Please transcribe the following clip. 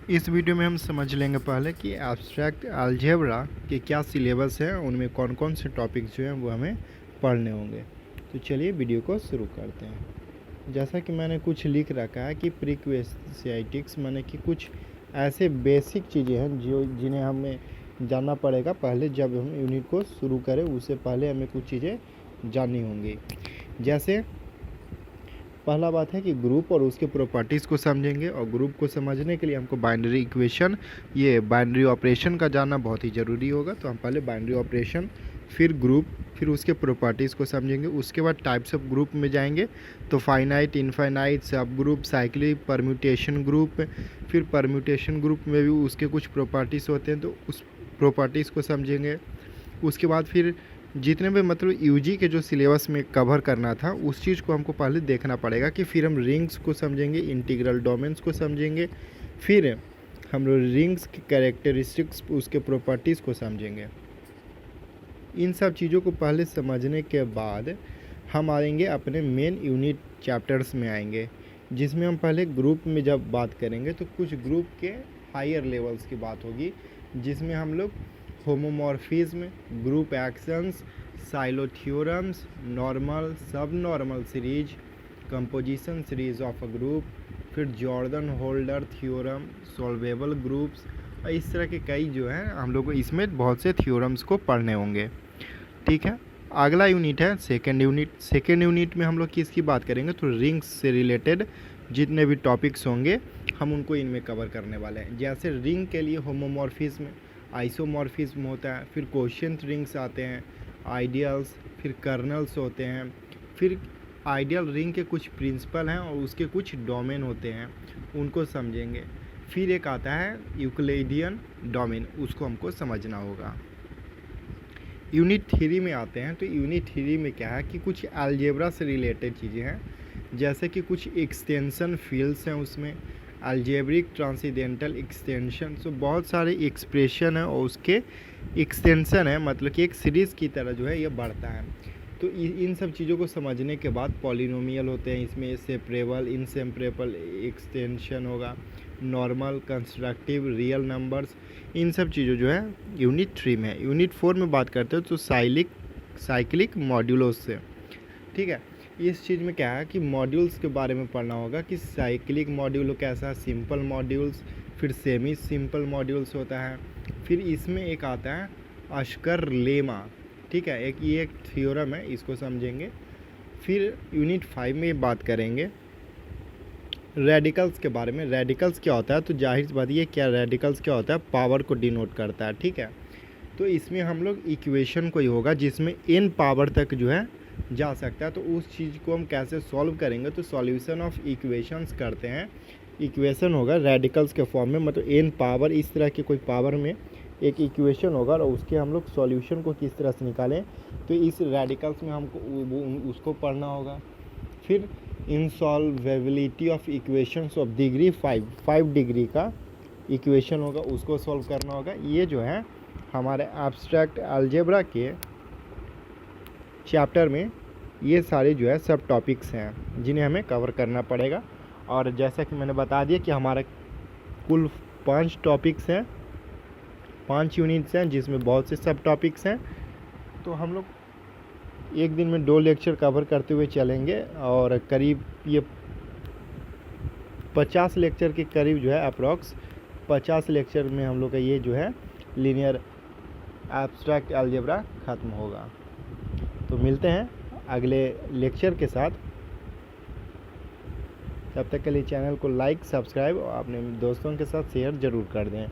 इस वीडियो में हम समझ लेंगे पहले कि एब्स्ट्रैक्ट अलजेब्रा के क्या सिलेबस है, उनमें कौन कौन से टॉपिक्स जो हैं वो हमें पढ़ने होंगे। तो चलिए वीडियो को शुरू करते हैं। जैसा कि मैंने कुछ लिख रखा है कि प्रीक्वेस्टिक्स माने कि कुछ ऐसे बेसिक चीज़ें हैं जिन्हें हमें जानना पड़ेगा पहले। जब हम यूनिट को शुरू करें उससे पहले हमें कुछ चीज़ें जाननी होंगी। जैसे पहला बात है कि ग्रुप और उसके प्रॉपर्टीज़ को समझेंगे, और ग्रुप को समझने के लिए हमको बाइनरी इक्वेशन, ये बाइनरी ऑपरेशन का जानना बहुत ही ज़रूरी होगा। तो हम पहले बाइनरी ऑपरेशन, फिर ग्रुप, फिर उसके प्रॉपर्टीज़ को समझेंगे। उसके बाद टाइप्स ऑफ ग्रुप में जाएंगे तो फाइनाइट, इनफाइनाइट, सब ग्रुप, साइक्लिक, परम्यूटेशन ग्रुप। फिर परम्यूटेशन ग्रुप में भी उसके कुछ प्रॉपर्टीज़ होते हैं तो उस प्रॉपर्टीज़ को समझेंगे। उसके बाद फिर जितने भी मतलब यूजी के जो सिलेबस में कवर करना था उस चीज़ को हमको पहले देखना पड़ेगा कि फिर हम रिंग्स को समझेंगे, इंटीग्रल डोमेन्स को समझेंगे, फिर हम लोग रिंग्स की कैरेक्टरिस्टिक्स, उसके प्रॉपर्टीज़ को समझेंगे। इन सब चीज़ों को पहले समझने के बाद हम आएंगे अपने मेन यूनिट चैप्टर्स में आएंगे, जिसमें हम पहले ग्रुप में जब बात करेंगे तो कुछ ग्रुप के हायर लेवल्स की बात होगी, जिसमें हम लोग homomorphism, group actions, Sylow theorems, normal, subnormal series, composition series of a group, फिर Jordan Holder theorem, solvable groups, और इस तरह के कई जो है हम लोग को इसमें बहुत से थ्योरम्स को पढ़ने होंगे। ठीक है, अगला यूनिट है सेकेंड यूनिट। सेकेंड यूनिट में हम लोग किसकी बात करेंगे तो रिंग्स से रिलेटेड जितने भी टॉपिक्स होंगे हम उनको इनमें कवर करने वाले हैं। जैसे रिंग के लिए होमोमॉर्फिज्म, आइसोमॉर्फिज्म होता है, फिर कोशेंट रिंग्स आते हैं, आइडियल्स, फिर कर्नल्स होते हैं, फिर आइडियल रिंग के कुछ प्रिंसिपल हैं और उसके कुछ डोमेन होते हैं, उनको समझेंगे। फिर एक आता है यूक्लिडियन डोमेन, उसको हमको समझना होगा। यूनिट 3 में आते हैं तो यूनिट 3 में क्या है कि कुछ अलजेब्रा से रिलेटेड चीज़ें हैं, जैसे कि कुछ एक्सटेंशन फील्ड्स हैं, उसमें अलजेब्रिक ट्रांसीडेंटल एक्सटेंशन, तो बहुत सारे एक्सप्रेशन है और उसके एक्सटेंशन है, मतलब कि एक सीरीज़ की तरह जो है ये बढ़ता है। तो इन सब चीज़ों को समझने के बाद पॉलिनोमियल होते हैं, इसमें सेपरेबल, इनसेपरेबल एक्सटेंशन होगा, नॉर्मल, कंस्ट्रक्टिव, रियल नंबर्स, इन सब चीज़ों जो है यूनिट 3 में है। यूनिट 4 में बात करते हो तो साइक्लिक मॉड्यूलोस से। ठीक है, इस चीज़ में क्या है कि मॉड्यूल्स के बारे में पढ़ना होगा कि साइक्लिक मॉड्यूल कैसा, सिंपल मॉड्यूल्स, फिर सेमी सिंपल मॉड्यूल्स होता है। फिर इसमें एक आता है अशकर लेमा, ठीक है, एक थ्योरम है, इसको समझेंगे। फिर यूनिट 5 में बात करेंगे रेडिकल्स के बारे में। रेडिकल्स क्या होता है तो जाहिर सी बात ये क्या, रेडिकल्स क्या होता है, पावर को डिनोट करता है। ठीक है, तो इसमें हम लोग इक्वेशन कोई होगा जिसमें n पावर तक जो है जा सकता है, तो उस चीज़ को हम कैसे सॉल्व करेंगे तो सॉल्यूशन ऑफ इक्वेशंस करते हैं। इक्वेशन होगा रेडिकल्स के फॉर्म में, मतलब n पावर इस तरह के कोई पावर में एक इक्वेशन होगा और उसके हम लोग सॉल्यूशन को किस तरह से निकालें, तो इस रेडिकल्स में हमको उसको पढ़ना होगा। फिर insolvability of equations of degree 5 degree का इक्वेशन होगा, उसको सॉल्व करना होगा। ये जो है हमारे एब्स्ट्रैक्ट अलजेब्रा के चैप्टर में ये सारे जो है सब टॉपिक्स हैं जिन्हें हमें कवर करना पड़ेगा। और जैसा कि मैंने बता दिया कि हमारा कुल 5 टॉपिक्स हैं, 5 यूनिट्स हैं, जिसमें बहुत से सब टॉपिक्स हैं। तो हम लोग एक दिन में 2 लेक्चर कवर करते हुए चलेंगे और करीब ये 50 लेक्चर के करीब जो है अप्रॉक्स 50 लेक्चर में हम लोग का ये जो है लीनियर एब्स्ट्रैक्ट अलजेब्रा ख़त्म होगा। तो मिलते हैं अगले लेक्चर के साथ। तब तक के लिए चैनल को लाइक, सब्सक्राइब और अपने दोस्तों के साथ शेयर ज़रूर कर दें।